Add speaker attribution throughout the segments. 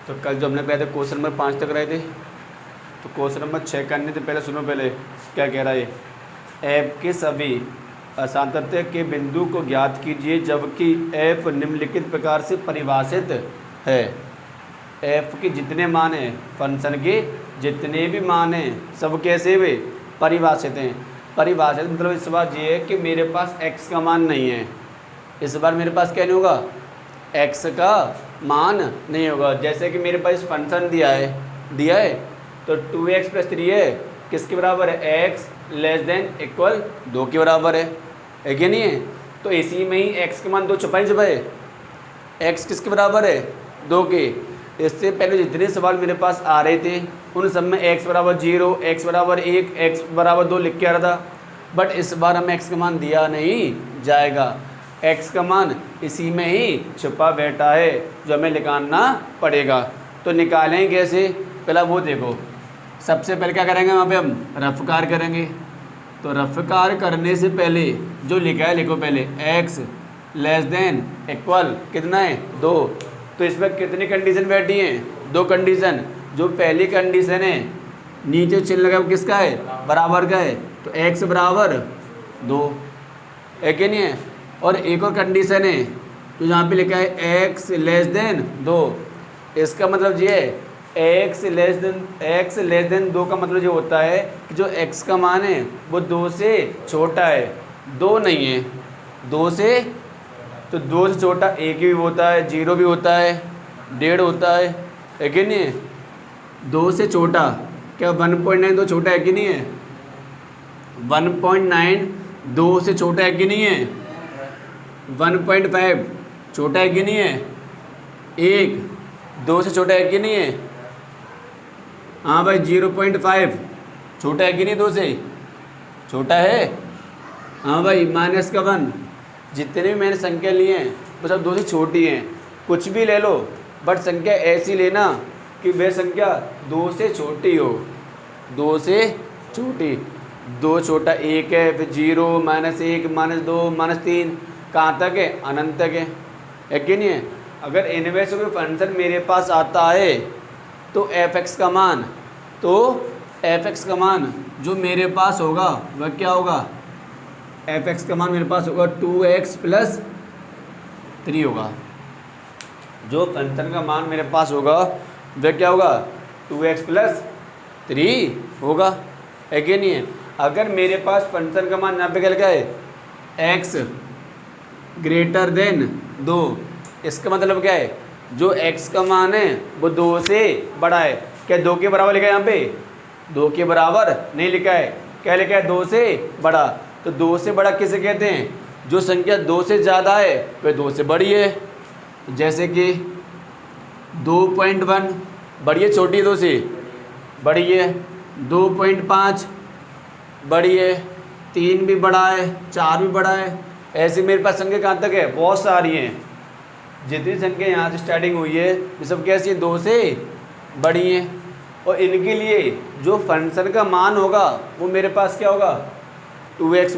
Speaker 1: तो कल जो हमने पढ़े थे क्वेश्चन नंबर 5 तक रहे थे, तो क्वेश्चन नंबर 6 करने से पहले सुनो, पहले क्या कह रहा है। एफ के सभी असांतत्य के बिंदु को ज्ञात कीजिए जबकि एफ निम्नलिखित प्रकार से परिभाषित है। एफ के जितने मान हैं, फंक्शन के जितने भी मान हैं, सब कैसे वे परिभाषित हैं। परिभाषित मतलब इस बार ये है कि मेरे पास एक्स का मान नहीं है, इस बार मेरे पास क्या नहीं होगा, एक्स का मान नहीं होगा। जैसे कि मेरे पास फंक्शन दिया है तो 2x + 3 है, किसके बराबर है, एक्स लेस देन इक्वल 2 के बराबर है कि नहीं है। तो इसी में ही x के मान 2 छुपाए, x किसके बराबर है, 2 के। इससे पहले जितने सवाल मेरे पास आ रहे थे उन सब में x बराबर 0, x बराबर 1, x बराबर 2 लिख के आ रहा था, बट इस बार हमें x का मान दिया नहीं जाएगा, x का मान इसी में ही छुपा बैठा है जो हमें निकालना पड़ेगा। तो निकालें कैसे, पहला वो देखो। सबसे पहले क्या करेंगे, वहाँ पे हम रफकार करेंगे। तो रफकार करने से पहले जो लिखा है लिखो पहले, x लेस देन इक्वल कितना है, 2। तो इसमें कितनी कंडीशन बैठी हैं, 2 कंडीशन। जो पहली कंडीशन है नीचे चिन्ह लगा वो किसका है, बराबर का है, तो x बराबर 2 है कि नहीं है। और एक और कंडीशन है तो यहाँ पे लिखा है x लेस देन 2। इसका मतलब ये है x लेस देन 2 का मतलब ये होता है कि जो x का मान है वो 2 से छोटा है, 2 नहीं है, 2 से, तो 2 से छोटा 1 भी होता है, 0 भी होता है, 1.5 होता है कि नहीं है। 2 से छोटा क्या 1.9 2 छोटा है कि नहीं है, 1.9 2 से छोटा है कि नहीं है, 1.5 छोटा है कि नहीं है, 1 2 से छोटा है कि नहीं है, हाँ भाई 0.5 छोटा है कि नहीं, 2 से छोटा है, हाँ भाई -1। जितने भी मैंने संख्या लिए हैं वो सब 2 से छोटी हैं, कुछ भी ले लो बट संख्या ऐसी लेना कि वह संख्या 2 से छोटी हो, 2 से छोटी। 2 छोटा 1 है, फिर 0 -1 -2 -3 कहाँ तक है, अनंत तक है कि नहीं है। अगर इनमें से कोई फंक्शन मेरे पास आता है तो f(x) का मान, तो f(x) का मान जो मेरे पास होगा वह क्या होगा, f(x) का मान मेरे पास होगा 2x + 3 होगा। जो फंक्शन का मान मेरे पास होगा वह क्या होगा, 2x + 3 होगा है कि नहीं है। अगर मेरे पास फंक्शन का मान यहाँ पे क्या लिखा है, x > 2, इसका मतलब क्या है, जो x का मान है वो 2 से बड़ा है। क्या 2 के बराबर लिखा है, यहाँ पे 2 के बराबर नहीं लिखा है, क्या लिखा है, 2 से बड़ा। तो 2 से बड़ा किसे कहते हैं, जो संख्या 2 से ज़्यादा है वह 2 से बड़ी है। जैसे कि 2.1 बड़ी है, छोटी है, 2 से बड़ी है, 2.5 बड़ी है, 3 भी बड़ा है, 4 भी बड़ा है। ऐसे मेरे पास संख्या कहाँ तक है, बहुत सारी हैं। जितनी संख्या यहाँ से स्टार्टिंग हुई है ये सब कैसी है, 2 से बड़ी हैं। और इनके लिए जो फंक्शन का मान होगा वो मेरे पास क्या होगा, 2x -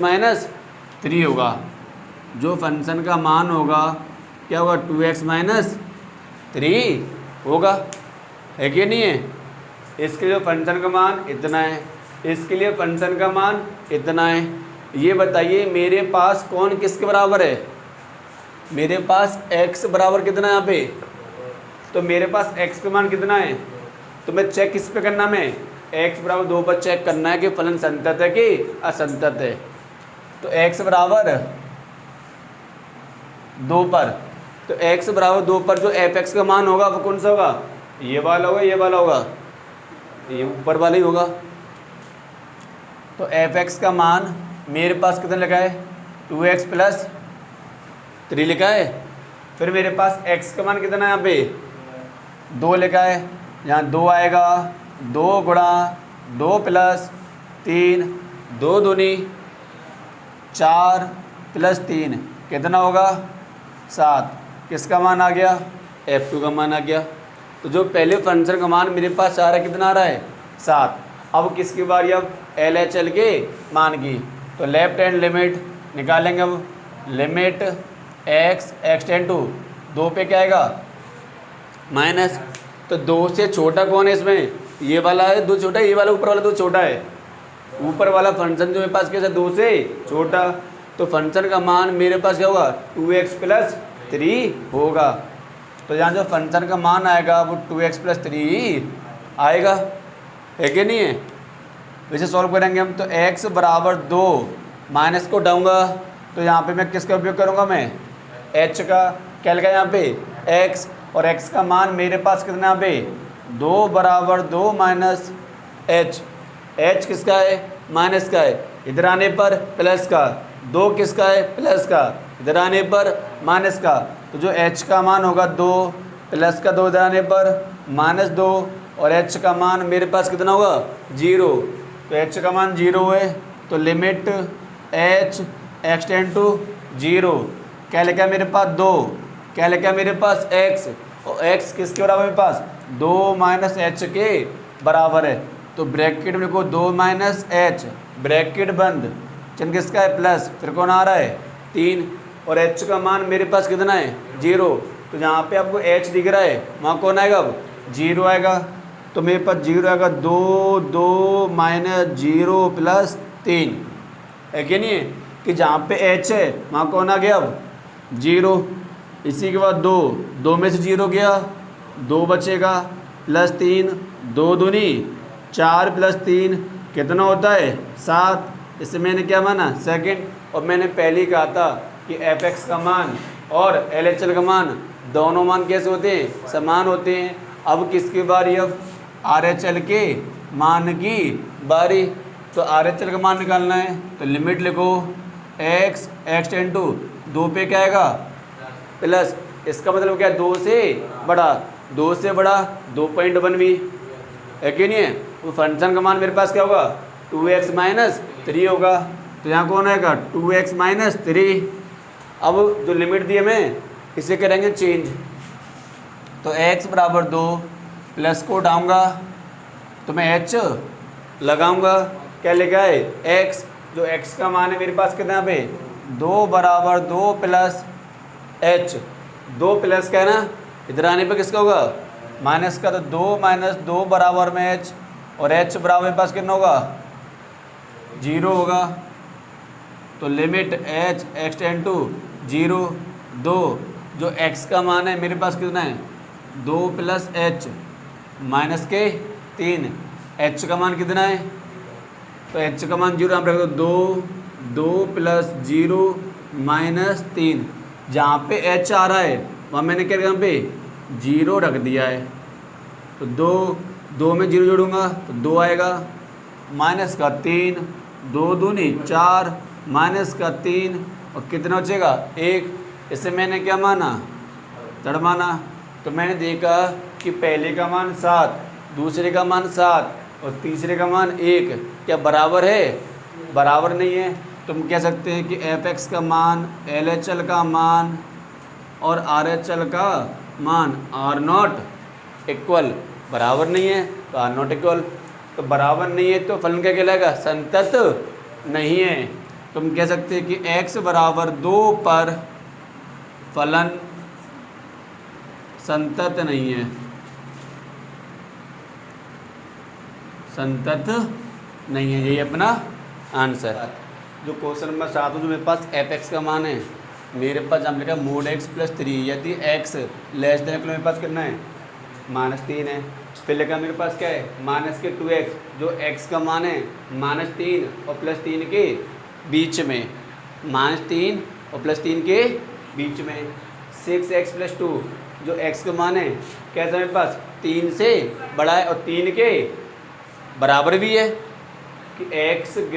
Speaker 1: 3 होगा। जो फंक्शन का मान होगा क्या होगा, 2x - 3 होगा है कि नहीं है। इसके लिए फंक्शन का मान इतना है, इसके लिए फंक्शन का मान इतना है। ये बताइए मेरे पास कौन किसके बराबर है, मेरे पास x बराबर कितना है यहाँ पे, तो मेरे पास x का मान कितना है, तो मैं चेक किस पे करना, मैं x बराबर 2 पर चेक करना है कि फलन संतत है कि असंतत है। तो x बराबर 2 पर, तो x बराबर 2 पर जो f(x) का मान होगा वो कौन सा होगा, ये वाला होगा, ये वाला होगा, ये ऊपर वाला ही होगा। तो f(x) का मान मेरे पास कितना लिखा है, 2x + 3 लिखा है। फिर मेरे पास x का मान कितना है, यहाँ पे 2 लिखा है, यहाँ 2 आएगा, 2 × 2 + 3, 2 दूनी 4 + 3 कितना होगा, 7। किसका मान आ गया, f2 का मान आ गया। तो जो पहले फंक्शन का मान मेरे पास आ रहा है कितना आ रहा है, 7। अब किसकी बारी, अब LHL के मान की। तो लेफ्ट हैंड लिमिट निकालेंगे, अब लिमिट x → 2 पे क्या आएगा, तो 2 से छोटा कौन है इसमें? ये वाला है 2 छोटा, ये वाला ऊपर वाला 2 छोटा है। ऊपर वाला फंक्शन जो मेरे पास कैसा 2 से छोटा, तो फंक्शन का मान मेरे पास क्या होगा 2x + 3 होगा। तो यहाँ जो फंक्शन का मान आएगा वो 2x + 3 ही आएगा, है कि नहीं है? वैसे सॉल्व करेंगे हम तो x बराबर 2 माइनस को उठाऊँगा तो यहाँ पे मैं किसका उपयोग करूँगा? मैं h का। क्या लिखा है यहाँ पे? x, और x का मान मेरे पास कितना यहाँ पे 2 बराबर 2 माइनस h। h किसका है? माइनस का है, इधर आने पर प्लस का। 2 किसका है? प्लस का, इधर आने पर माइनस का। तो जो h का मान होगा 2 प्लस का 2 इधर आने पर -2, और h का मान मेरे पास कितना होगा 0। तो h का मान 0 है, तो लिमिट h एक्सटेंड टू 0। क्या लिखा है मेरे पास 2, क्या लिखा है मेरे पास x, और x किसके बराबर मेरे पास 2 माइनस h के बराबर है। तो ब्रैकेट में लिखो 2 माइनस h, ब्रैकेट बंद, चिन्ह किसका है प्लस, फिर कौन आ रहा है 3, और h का मान मेरे पास कितना है 0। तो जहाँ पे आपको h दिख रहा है वहाँ कौन आएगा अब 0 आएगा। तो मेरे पास 0 आएगा 2 माइनस 0 + 3, है कि नहीं है? कि जहाँ पे h है वहाँ कौन आ गया अब 0। इसी के बाद 2 में से 0 गया, 2 बचेगा, +3, 2 दूनी 4 + 3 कितना होता है 7। इससे मैंने क्या माना सेकंड, और मैंने पहले ही कहा था कि f(x) का मान और LHL का मान दोनों मान कैसे होते हैं? समान होते हैं। अब किसकी बारी? अब RHL के मान की बारी। तो RHL का मान निकालना है, तो लिमिट लिखो x एक्सटेंड टू 2 पे क्या आएगा प्लस, इसका मतलब क्या है 2 से बड़ा, 2 से बड़ा 2.1 भी, है कि नहीं है? तो फंक्शन का मान मेरे पास क्या होगा 2x - 3 होगा। तो यहाँ कौन आएगा 2x - 3। अब जो लिमिट दी हमें इसे करेंगे चेंज, तो x बराबर 2 प्लस को उठाऊँगा तो मैं h लगाऊँगा। क्या लिखा है x, जो x का मान है मेरे पास कितना पे 2 बराबर 2 प्लस h। 2 प्लस का है ना, इधर आने पर किसका होगा माइनस का, तो 2 - 2 बराबर में h, और h बराबर मेरे पास कितना होगा 0 होगा। तो लिमिट h एक्सटेंड टू 0 2, जो x का मान है मेरे पास कितना है 2 + h माइनस के 3, h का मान कितना है, तो h का मान 0 यहाँ पर रख दो 2 + 0 - 3। जहाँ पे h आ रहा है वहाँ मैंने क्या यहाँ पे 0 रख दिया है। तो 2 में 0 जोड़ूंगा तो 2 आएगा, माइनस का 3, 2 दूनी 4 माइनस का 3, और कितना बचेगा 1। इससे मैंने क्या माना जड़ माना। तो मैंने देखा कि पहले का मान 7, दूसरे का मान 7 और तीसरे का मान 1 क्या बराबर है? बराबर नहीं है। तुम कह सकते हैं कि f(x) का मान, LHL का मान और RHL का मान आर नॉट इक्वल, बराबर नहीं है तो आर नॉट इक्वल। तो बराबर नहीं है तो फलन क्या कहलाएगा? संतत नहीं है। तुम कह सकते हैं कि x बराबर 2 पर फलन संतत नहीं है, संतत नहीं है, यही अपना आंसर। जो क्वेश्चन नंबर 7 जो मेरे पास f(x) का मान है मेरे पास जहाँ लिखा mod x + 3, यदि x लेस देन मेरे पास कितना है -3 है। फिर लिखा मेरे पास क्या है -2x, जो x का मान है -3 और +3 के बीच में, -3 और +3 के बीच में। 6x + 2, जो x का मान है कैसा मेरे पास 3 से बड़ा है और 3 के बराबर भी है, कि x >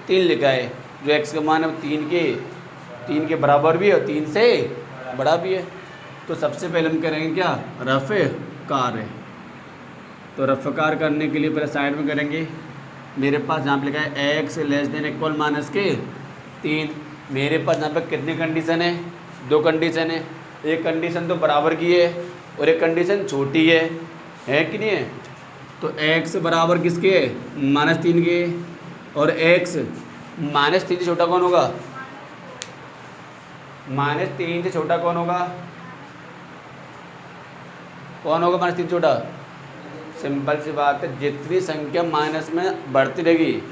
Speaker 1: 3 लिखा है। जो x का मान है 3 के बराबर भी है और 3 से बड़ा भी है। तो सबसे पहले हम करेंगे क्या रफ़ कार्य। तो रफ़ कार्य करने के लिए पहले साइड में करेंगे। मेरे पास यहाँ पे लिखा है x <= -3। मेरे पास यहाँ पे कितनी कंडीशन है? 2 कंडीशन है। एक कंडीशन तो बराबर की है और एक कंडीशन छोटी है कि नहीं है? तो x बराबर किसके है -3 के, और x -3 से छोटा कौन होगा? -3 से छोटा कौन होगा? कौन होगा माइनस 3 छोटा? सिंपल सी बात है, जितनी संख्या माइनस में बढ़ती रहेगी,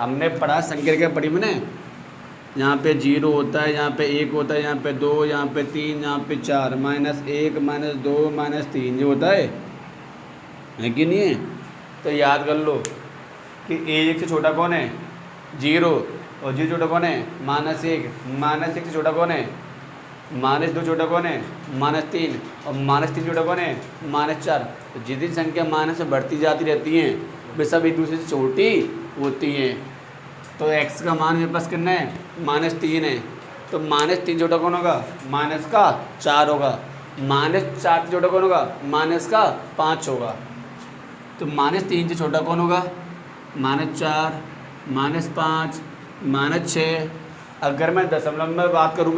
Speaker 1: हमने पढ़ा संख्या क्या पढ़ी मैंने, यहाँ पे 0 होता है, यहाँ पे 1 होता है, यहाँ पे 2, यहाँ पे 3, यहाँ पे 4, -1 -2 -3 जो होता है कि नहीं है? तो याद कर लो कि -1 से छोटा कौन है? 0, और 0 छोटा कौन है? -1, -1 से छोटा कौन है? -2 छोटा कौन है? -3, और -3 छोटा कौन है? -4। तो जितनी संख्या माइनस से बढ़ती जाती रहती हैं वे सब एक दूसरे से छोटी होती हैं। तो x का मान मेरे पास कितना है? -3 है। तो -3 छोटा कौन होगा? -4 होगा। -4 से छोटा कौन होगा? -5 होगा। तो -3 से छोटा कौन होगा? -4, -5, -6। अगर मैं दशमलव में बात करूँ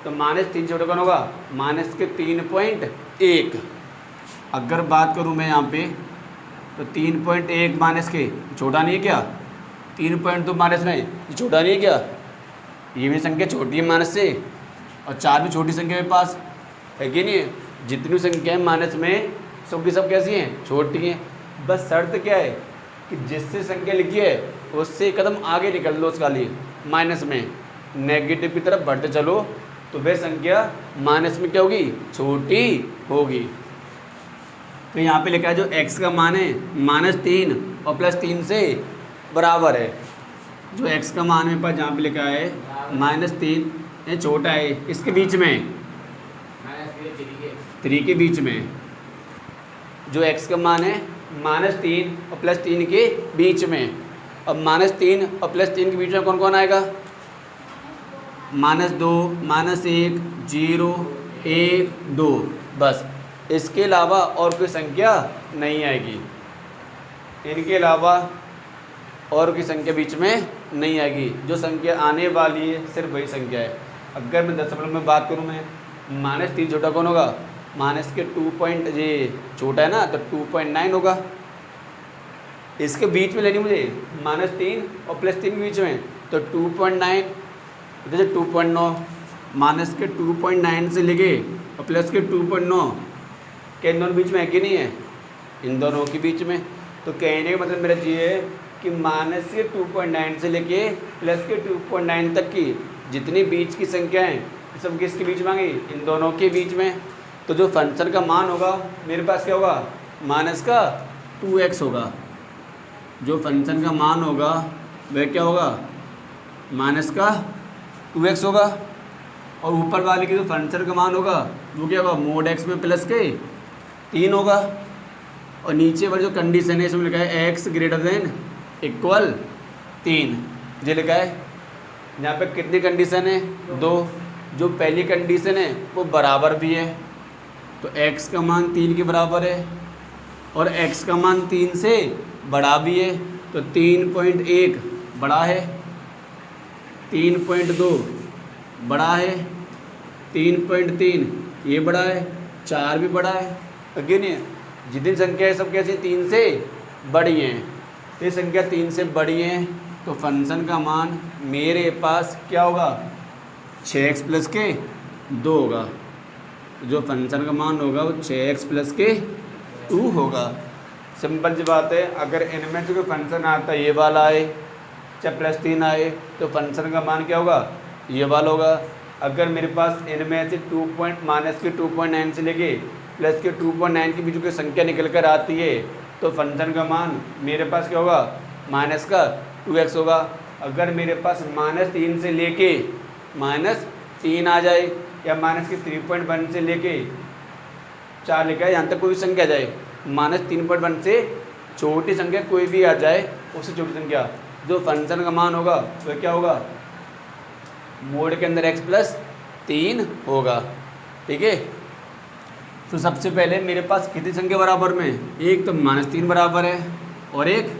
Speaker 1: तो -3 छोटा कौन होगा? -3.1। अगर बात करूँ मैं यहाँ पे तो 3.1 माइनस के छोटा नहीं है क्या? 3.2 माइनस में ये छोटा नहीं है क्या? ये भी संख्या छोटी है माइनस से, और 4 भी छोटी संख्या मेरे पास है कि नहीं है? जितनी संख्या है माइनस में सबकी सब कैसी हैं? छोटी हैं। बस शर्त क्या है कि जिससे संख्या लिखी है उससे एक कदम आगे निकल लो, उसका लिए माइनस में नेगेटिव की तरफ बढ़ते चलो, तो वह संख्या माइनस में क्या होगी? छोटी होगी। तो यहाँ पे लिखा है जो x का मान है -3 और +3 से बराबर है। जो x का मान मेरे पास जहाँ पे लिखा है -3, ये छोटा है इसके बीच में, 3 के बीच में। जो x का मान है -3 और +3 के बीच में। अब -3 और +3 के बीच में कौन कौन आएगा? -2, -1, 0, 1, 2, बस। इसके अलावा और कोई संख्या नहीं आएगी। इनके अलावा और कोई संख्या बीच में नहीं आएगी। जो संख्या आने वाली है सिर्फ वही संख्या है। अगर मैं दशमलव में बात करूँ मैं, -3 छोटा कौन होगा? माइनस के 2 पॉइंट ये छोटा है ना, तो 2.9 होगा। इसके बीच में लेनी मुझे -3 और +3 के बीच में, तो 2.9 जैसे 2.9, माइनस के 2.9 से लेके और प्लस के 2.9 के इन दोनों बीच में है कि नहीं है? इन दोनों के बीच में। तो कहने का मतलब मेरा ये है कि माइनस के 2.9 से लेके प्लस के 2.9 तक की जितनी बीच की संख्या है सब किसके बीच में आ गई? इन दोनों के बीच में। तो जो फंक्शन का मान होगा मेरे पास क्या होगा? माइनस का 2x होगा। जो फंक्शन का मान होगा वह क्या होगा? माइनस का 2x होगा। और ऊपर वाले की जो फंक्शन का मान होगा वो क्या होगा? मोड x में प्लस के 3 होगा। और नीचे वाली जो कंडीशन है इसमें लिखा है x > 3, ये लिखा है। यहाँ पे कितनी कंडीशन है? 2। जो पहली कंडीशन है वो बराबर भी है, तो x का मान 3 के बराबर है, और x का मान 3 से बड़ा भी है, तो 3.1 बड़ा है, 3.2 बड़ा है, 3.3 ये बड़ा है, 4 भी बड़ा है। अगेन जितनी संख्या है सब कैसी? 3 से बड़ी हैं। ये संख्या 3 से बड़ी है तो फंक्शन का मान मेरे पास क्या होगा? 6x प्लस के 2 होगा। जो फंक्शन का मान होगा वो 6x प्लस के 2 होगा। सिंपल सी बात है। अगर इनमें से कोई फंक्शन आता है ये वाला आए चाहे +3 आए तो फंक्शन का मान क्या होगा? ये वाला होगा। अगर मेरे पास इनमें से माइनस के 2.9 से लेके प्लस के 2.9 के बीच की संख्या निकल कर आती है तो फंक्शन का मान मेरे पास क्या होगा? माइनस का 2x होगा। अगर मेरे पास -3 से लेके -3 आ जाए या माइनस के 3.1 से लेके 4 लिखा है यहाँ तक कोई भी संख्या आ जाए, -3.1 से छोटी संख्या कोई भी आ जाए, उससे छोटी संख्या जो फंक्शन का मान होगा वह क्या होगा? मोड के अंदर x + 3 होगा। ठीक है। तो सबसे पहले मेरे पास कितनी संख्या बराबर में? एक तो -3 बराबर है और एक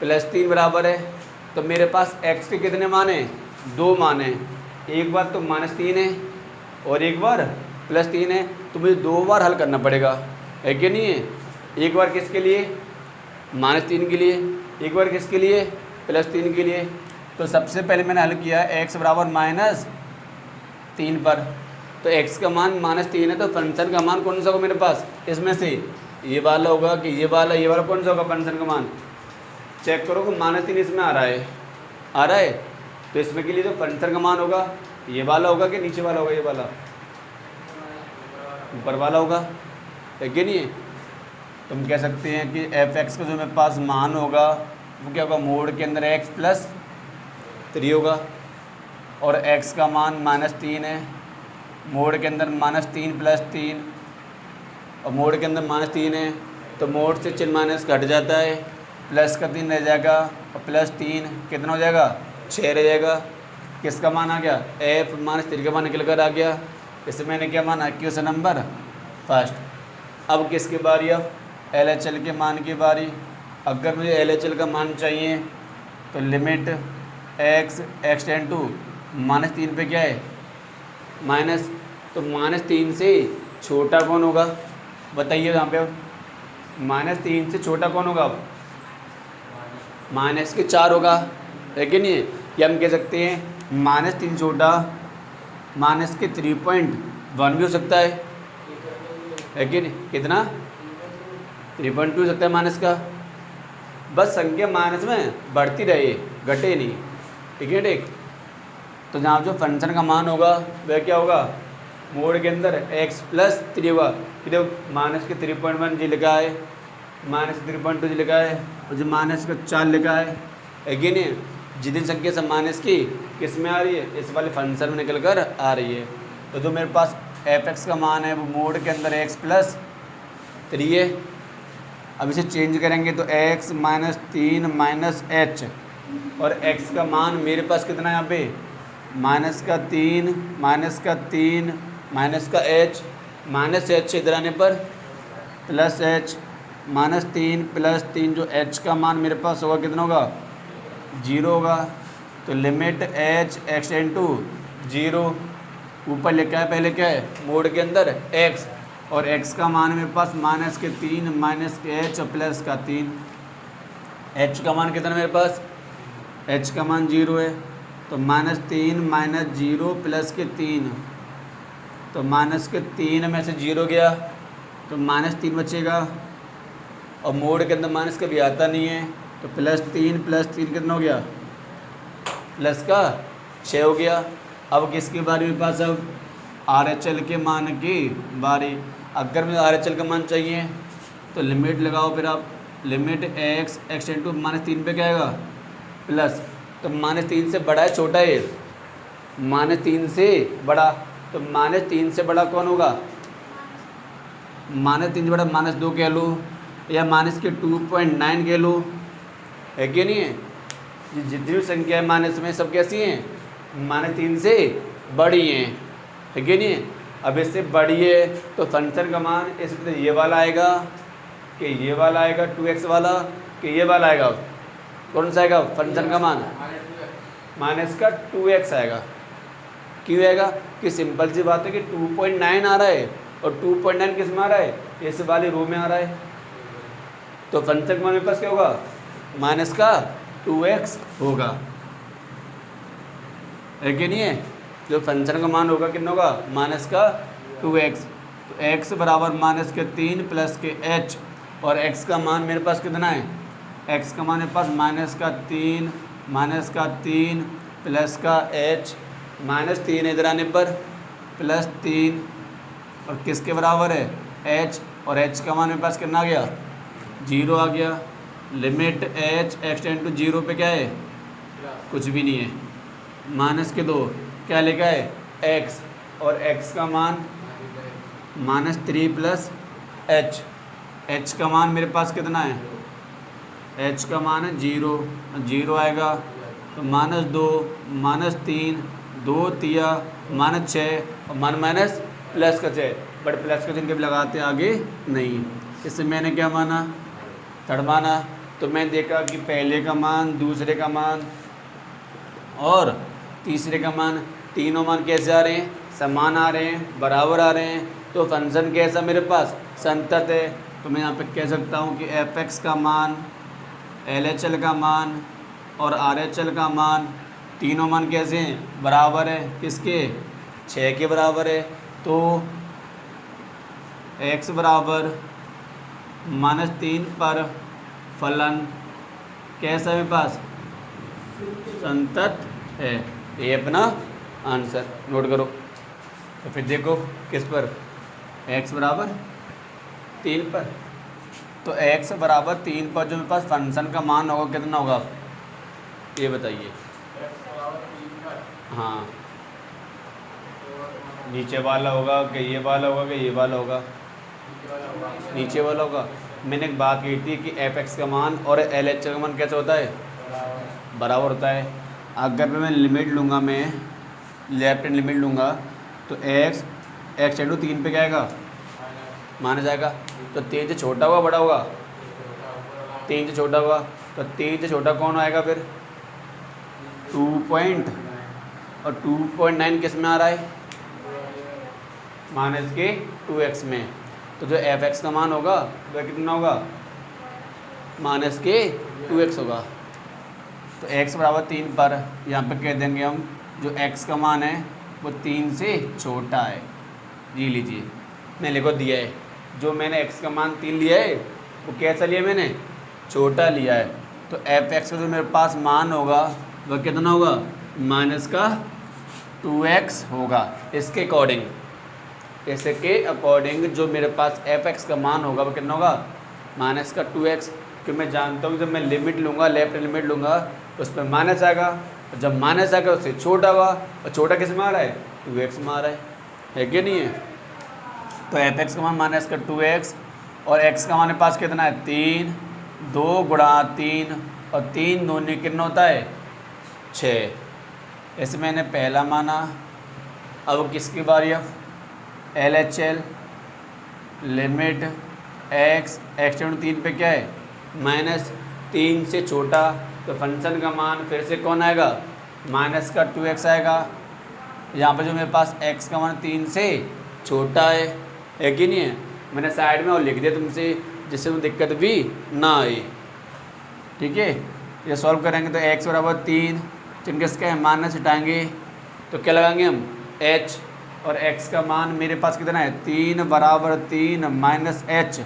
Speaker 1: +3 बराबर है। तो मेरे पास x के कितने मान हैं? 2 मान हैं। एक बार तो -3 है और एक बार +3 है, तो मुझे 2 बार हल करना पड़ेगा, है कि नहीं है? एक बार किसके लिए? -3 के लिए। एक बार किसके लिए? +3 के लिए। तो सबसे पहले मैंने हल किया x बराबर -3 पर। तो x का मान -3 है, तो फंक्शन का मान कौन सा होगा मेरे पास? इसमें से ये वाला होगा कि ये वाला कौन सा होगा फंक्शन का मान? चेक करो कि -3 इसमें आ रहा है, तो इसमें के लिए जो फंक्शन का मान होगा ये वाला होगा कि नीचे वाला होगा? ये वाला ऊपर वाला होगा, है कि नहीं है? तो हम कह सकते हैं कि f(x) का जो मेरे पास मान होगा वो क्या होगा? मोड के अंदर x + 3 होगा, और x का मान -3 है, मोड के अंदर -3 + 3, और मोड के अंदर -3 है तो मोड से चिन्ह माइनस घट जाता है, प्लस का 3 रह जाएगा, और +3 कितना हो जाएगा? 6 रह जाएगा। किसका मान आ गया? f -3 का मान निकल कर आ गया। इसे मैंने क्या माना? Question number first. अब किसकी बारी? अब LHL के मान की बारी। अगर मुझे LHL का मान चाहिए तो लिमिट x एक्सटेंड टू -3 पे क्या है? माइनस, तो -3 से छोटा कौन होगा? बताइए यहाँ पे। अब -3 से छोटा कौन होगा? अब -4 होगा, है कि नहीं? या हम कह सकते हैं -3 छोटा -3.1 भी हो सकता है कि नहीं? कितना? 3.2 हो सकता है माइनस का। बस संख्या माइनस में बढ़ती रहे, घटे नहीं, ठीक है? ठीक। तो जहाँ जो फंक्शन का मान होगा वह क्या होगा? मोड के अंदर x + 3 होगा। फिर -3.1 जी लिखा है, -3.2 जी लिखा है, और जो -4 लिखा है कि नहीं? जितनी संख्या सब माइनस की किस में आ रही है? इस वाले फंक्शन में निकल कर आ रही है। तो जो मेरे पास f(x) का मान है वो मोड के अंदर x + 3 है। अब इसे चेंज करेंगे तो x -3 -h, और x का मान मेरे पास कितना है यहाँ पे? -3 -h इधर आने पर +h, -3 + 3, जो h का मान मेरे पास होगा कितना होगा? 0 होगा। तो लिमिट h एक्सटेंड टू 0, ऊपर लिखा है पहले क्या है? मोड के अंदर x, और x का मान मेरे पास -3 -h और +3। h का मान कितना मेरे पास? h का मान 0 है, तो -3 -0 +3, तो -3 में से 0 गया तो -3 बचेगा, और मोड के अंदर माइनस कभी आता नहीं है, तो +3 + 3 कितना हो गया? +6 हो गया। अब किसकी बारी मेरे पास? अब RHL के मान की बारी। अगर मुझे RHL का मान चाहिए तो लिमिट लगाओ, फिर आप लिमिट x एक्सटेंड टू -3 पे क्या आएगा? प्लस, तो -3 से बड़ा है छोटा है? -3 से बड़ा, तो -3 से बड़ा कौन होगा? -3 से बड़ा -2 कह लो, या -2.9 कह लो, है कि नहीं है? जितनी भी संख्या है माइनस में सब कैसी हैं? -3 से बड़ी हैं, है कि नहीं? अब इससे बड़ी है तो फंक्शन का मान इसमें ये वाला आएगा कि ये वाला आएगा 2x वाला, कि ये वाला आएगा? कौन सा आएगा फंक्शन का मान? -2x आएगा। क्यों आएगा? कि सिंपल सी बात है कि 2.9 आ रहा है, और 2.9 किस में आ रहा है? इस वाली रो में आ रहा है, तो फंक्शन का मान मेरे पास क्या होगा? -2x होगा, है कि नहीं है? जो फंक्शन का मान होगा कितना होगा? -2x। तो x बराबर -3 + h, और x का मान मेरे पास कितना है? x का मान मेरे पास -3 +h, -3 इधर आने पर +3, और किसके बराबर है? h, और h का मान मेरे पास कितना आ गया? 0 आ गया। लिमिट h एक्सटेंड टू 0 पे क्या है? कुछ भी नहीं है, -2 क्या लिखा है? x, और x का मान -3 + h, h का मान मेरे पास कितना है? h का मान है 0 आएगा, तो -2 -3 2 तिया -6, और माइनस प्लस का 6, बट प्लस का चिन्ह कभी लगाते आगे नहीं। इससे मैंने क्या माना? थर्ड माना। तो मैंने देखा कि पहले का मान, दूसरे का मान और तीसरे का मान, तीनों मान कैसे आ रहे हैं? समान आ रहे हैं, बराबर आ रहे हैं। तो फंक्शन कैसा मेरे पास? संतत है। तो मैं यहाँ पे कह सकता हूँ कि f(x) का मान, LHL का मान और RHL का मान, तीनों मान कैसे हैं? बराबर है। किसके? 6 के बराबर है। तो x बराबर -3 पर फलन कैसा है मेरे पास, संतत है। ये अपना आंसर नोट करो। तो फिर देखो किस पर, x बराबर 3 पर, तो x बराबर 3 पर जो मेरे पास फंक्शन का मान होगा कितना होगा ये बताइए। हाँ, नीचे वाला होगा कि ये वाला होगा कि ये वाला होगा, नीचे वाला होगा। मैंने एक बात कही थी कि एफ का मान और एल एच का मान कैसे होता है, बराबर होता है। अगर मैं लिमिट लूँगा, मैं लेफ्ट हैंड लिमिट लूँगा तो एक्स इंटू 3 पे क्या आएगा, माना जाएगा। तो 3 से छोटा होगा बड़ा होगा, 3 से छोटा होगा, तो 3 से छोटा कौन आएगा फिर 2 पॉइंट, और 2.9 किस में आ रहा है, माइनस के 2x में। तो जो एफ का मान होगा वह कितना होगा, माइनस के 2x होगा। तो x बराबर 3 पर यहाँ पे कह देंगे हम जो x का मान है वो 3 से छोटा है। जी लीजिए, मैं लिखो दिया है, जो मैंने x का मान 3 लिया है वो कैसा लिया मैंने, छोटा लिया है। तो एफ का जो मेरे पास मान होगा वह कितना होगा, माइनस का 2x होगा। इसके अकॉर्डिंग, इसके अकॉर्डिंग जो मेरे पास एफ का मान होगा वो कितना होगा, माइनस का 2x। क्योंकि मैं जानता हूँ जब मैं लिमिट लूँगा, लेफ्ट लिमिट लूँगा उस पर माइनस आएगा, और जब माइनस आएगा उससे छोटा होगा, और छोटा किस में आ रहा है, 2x में आ रहा है कि नहीं है। तो एफ का मान माइनस का 2x, और x का मान मेरे पास कितना है 3, 2 गुणा 3, और 3 दूनी कितना होता है 6। ऐसे मैंने पहला माना। अब किसकी बारी, अब LHL लिमिट x 3 पे क्या है, -3 से छोटा, तो फंक्शन का मान फिर से कौन आएगा, माइनस का 2x आएगा। यहाँ पर जो मेरे पास x का मान 3 से छोटा है कि नहीं है, मैंने साइड में और लिख दिया तुमसे जिससे वो दिक्कत भी ना आए। ठीक है, ये सॉल्व करेंगे तो x बराबर 3, जिनके इसका है माइनस हटाएंगे तो क्या लगाएंगे हम h, और x का मान मेरे पास कितना है 3 बराबर 3 माइनस h,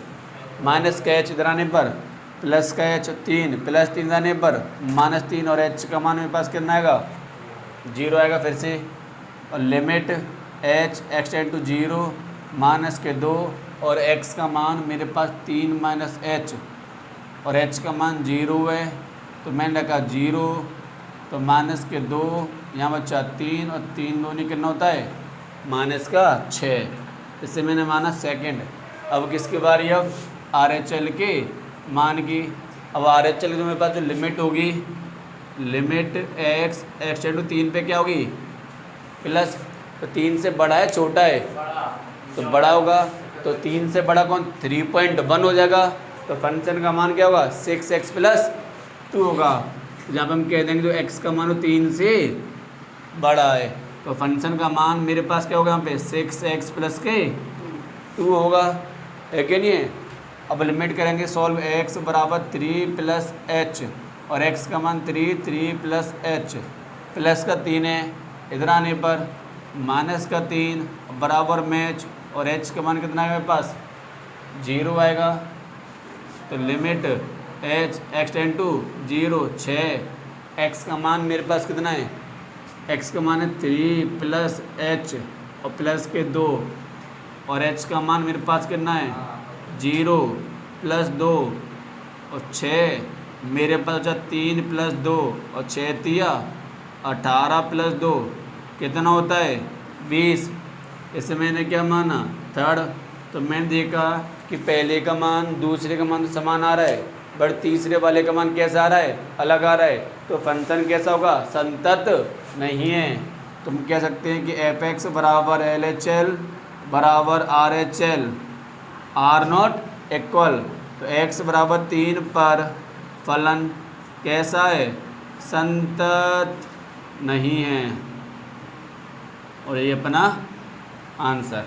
Speaker 1: माइनस का h इधर आने पर प्लस का h, 3 प्लस 3 आने पर -3, और h का मान मेरे पास कितना आएगा 0 आएगा फिर से। और limit h x tend to 0 minus के 2, और x का मान मेरे पास 3 माइनस h, और h का मान 0 है तो मैंने रखा 0, तो माइनस के 2 यहाँ बचा 3, और 3 दूनी कितना होता है माइनस का 6। इससे मैंने माना सेकंड। अब किसकी बारी, अब RHL के मान की। अब RHL की जो मेरे पास जो लिमिट होगी, लिमिट x टेंड टू 3 पे क्या होगी प्लस, तो 3 से बड़ा है छोटा है, तो बड़ा होगा, तो 3 से बड़ा कौन 3.1 हो जाएगा। तो फंक्शन का मान क्या होगा 6x प्लस 2 होगा। जहाँ पर हम कह देंगे जो x का मान वो 3 से बड़ा है, तो फंक्शन का मान मेरे पास क्या होगा यहाँ पे 6x प्लस के 2 होगा, है कि नहीं है। अब लिमिट करेंगे सॉल्व, x बराबर 3 प्लस h, और x का मान 3 प्लस h, प्लस का 3 है, इधर आने पर माइनस का 3 बराबर मैच, और h का मान कितना है मेरे पास 0 आएगा। तो limit h x tend to 0 6, x का मान मेरे पास कितना है, x का मान है 3 प्लस h और प्लस के 2, और h का मान मेरे पास कितना है 0 प्लस 2 और 6, मेरे पास बचा 3 प्लस 2 और 6 तिया 18 प्लस 2 कितना होता है 20। इसे मैंने क्या माना थर्ड। तो मैंने देखा कि पहले का मान दूसरे का मान तो समान आ रहा है, बट तीसरे वाले का मान कैसा आ रहा है, अलग आ रहा है, तो फंक्शन कैसा होगा, संतत नहीं है। तो हम कह सकते हैं कि एफ बराबर LHL बराबर RHL आर नॉट इक्वल। तो x बराबर 3 पर फलन कैसा है, संतत नहीं है, और ये अपना आंसर।